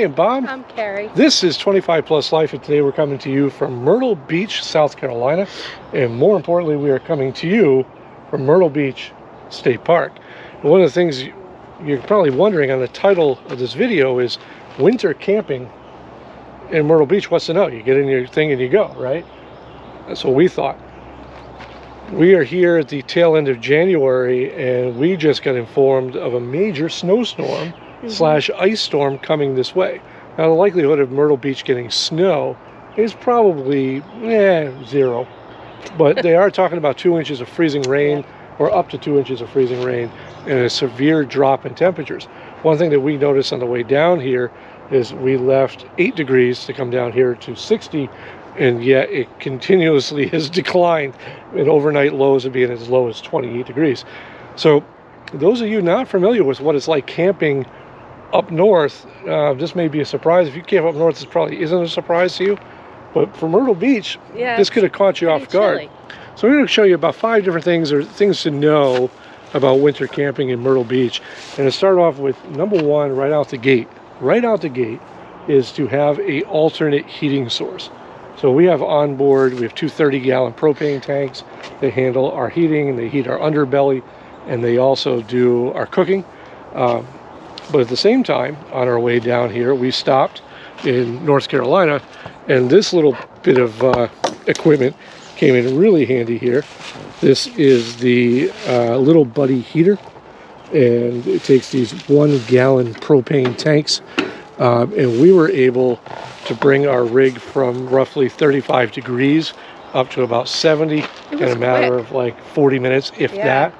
am Bob. I'm Carrie. This is 25 Plus Life, and today we're coming to you from Myrtle Beach, South Carolina. And more importantly, we are coming to you from Myrtle Beach State Park. And one of the things you're probably wondering on the title of this video is winter camping in Myrtle Beach. What's to know? You get in your thing and you go, right? That's what we thought. We are here at the tail end of January, and we just got informed of a major snowstorm slash ice storm coming this way. Now, the likelihood of Myrtle Beach getting snow is probably 0. But they are talking about 2 inches of freezing rain, or up to 2 inches of freezing rain, and a severe drop in temperatures. One thing that we noticed on the way down here is we left 8 degrees to come down here to 60, and yet it continuously has declined, and overnight lows of being as low as 28 degrees. So those of you not familiar with what it's like camping up north, this may be a surprise. If you camp up north, this probably isn't a surprise to you. But for Myrtle Beach, this could have caught you off guard. Chilly. So we're going to show you about 5 different things, or things to know about winter camping in Myrtle Beach. And to start off with, number one, right out the gate, is to have a alternate heating source. So we have on board, we have 2 30-gallon propane tanks. They handle our heating, and they heat our underbelly, and they also do our cooking. But at the same time, on our way down here, we stopped in North Carolina, and this little bit of equipment came in really handy here. This is the Little Buddy heater, and it takes these 1-gallon propane tanks, and we were able to bring our rig from roughly 35 degrees up to about 70 in a matter of like 40 minutes, if that.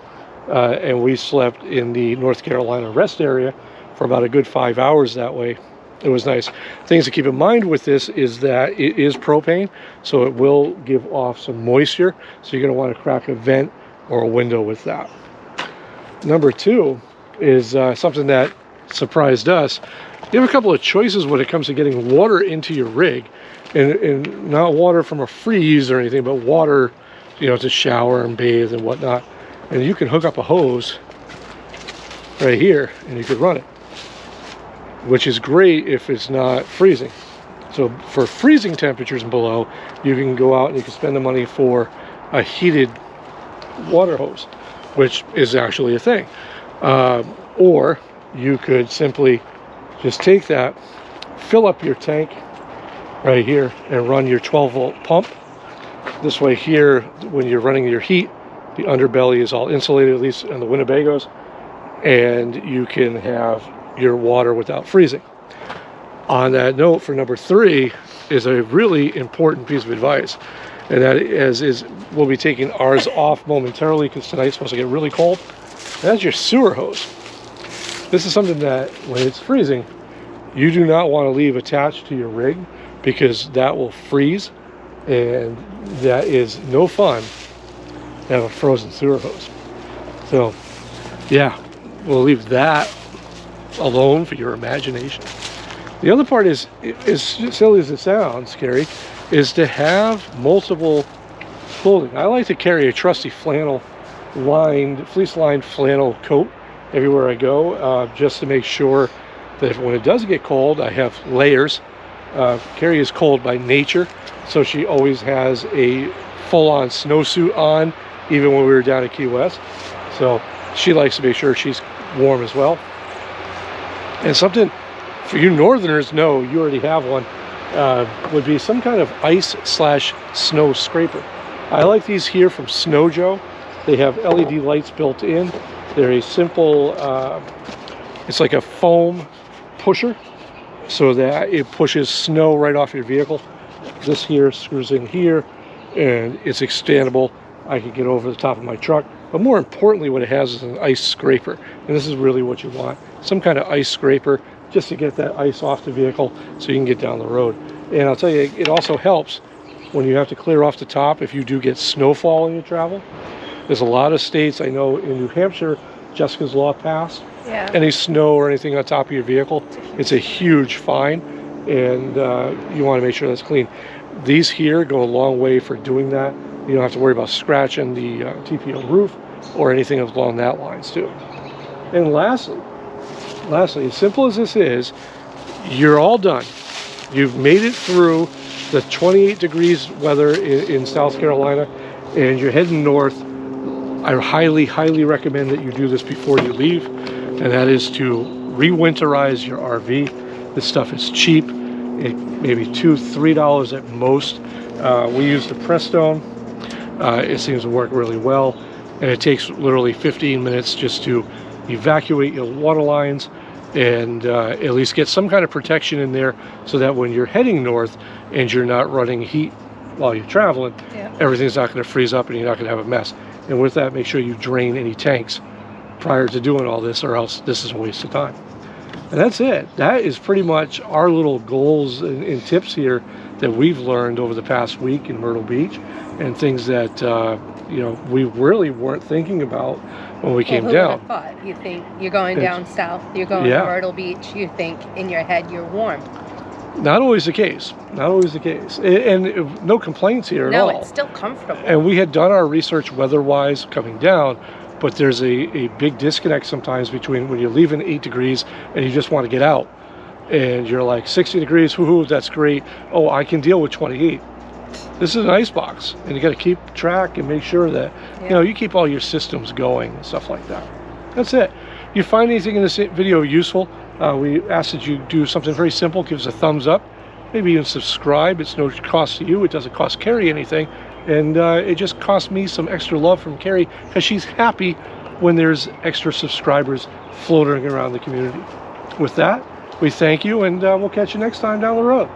And we slept in the North Carolina rest area for about a good 5 hours that way. It was nice. Things to keep in mind with this is that it is propane, so it will give off some moisture. So you're going to want to crack a vent or a window with that. Number 2 is something that surprised us. You have a couple of choices when it comes to getting water into your rig, and not water from a freeze or anything, but water, to shower and bathe and whatnot. And you can hook up a hose right here, and you could run it, which is great if it's not freezing. So for freezing temperatures and below, you can go out and you can spend the money for a heated water hose, which is actually a thing. Or you could simply just take that, fill up your tank right here, and run your 12-volt pump. This way here, when you're running your heat, the underbelly is all insulated, at least on the Winnebagos, and you can have your water without freezing. On that note, for number 3 is a really important piece of advice, and that is we'll be taking ours off momentarily because tonight's supposed to get really cold. That's your sewer hose. This is something that when it's freezing, you do not want to leave attached to your rig, because that will freeze, and that is no fun to have a frozen sewer hose. So yeah, we'll leave that alone for your imagination. The other part is, as silly as it sounds, Carrie, is to have multiple clothing. I like to carry a trusty fleece-lined flannel coat everywhere I go, just to make sure that when it does get cold, I have layers. Carrie is cold by nature, so she always has a full-on snowsuit on, even when we were down at Key West. So she likes to make sure she's warm as well. And something for you northerners, know you already have one, would be some kind of ice slash snow scraper. I like these here from Snow Joe. They have LED lights built in. They're a simple, it's like a foam pusher, so that it pushes snow right off your vehicle. This here screws in here, and it's expandable. I can get over the top of my truck. But more importantly, what it has is an ice scraper, and this is really what you want. Some kind of ice scraper, just to get that ice off the vehicle so you can get down the road. And I'll tell you, it also helps when you have to clear off the top if you do get snowfall in your travel. There's a lot of states, I know in New Hampshire, Jessica's Law passed. Any snow or anything on top of your vehicle, it's a huge fine, and you want to make sure that's clean. These here go a long way for doing that. You don't have to worry about scratching the TPO roof or anything along that lines too. And lastly, as simple as this is, you're all done. You've made it through the 28 degrees weather in South Carolina, and you're heading north. I highly, highly recommend that you do this before you leave, and that is to re-winterize your RV. This stuff is cheap, maybe $2–3 at most. We use the Prestone. It seems to work really well, and it takes literally 15 minutes just to evacuate your water lines and at least get some kind of protection in there, so that when you're heading north and you're not running heat while you're traveling, everything's not going to freeze up and you're not going to have a mess. And with that, make sure you drain any tanks prior to doing all this, or else this is a waste of time. And that's it. That is pretty much our little goals and tips here that we've learned over the past week in Myrtle Beach, and things that you know, we really weren't thinking about when we came down. Who would have thought? You think you're going down south, you're going to Myrtle Beach, you think in your head you're warm. Not always the case. Not always the case. And no complaints here at all. No, it's still comfortable. And we had done our research weather-wise coming down, but there's a big disconnect sometimes between when you're leaving 8 degrees and you just want to get out. And you're like, 60 degrees, woohoo, that's great. Oh, I can deal with 28. This is an ice box, and you got to keep track and make sure that you know, you keep all your systems going and stuff like that. That's it. You find anything in this video useful, we ask that you do something very simple. Give us a thumbs up, maybe even subscribe. It's no cost to you. It doesn't cost Carrie anything, and it just costs me some extra love from Carrie, because she's happy when there's extra subscribers floating around the community. With that, we thank you, and we'll catch you next time down the road.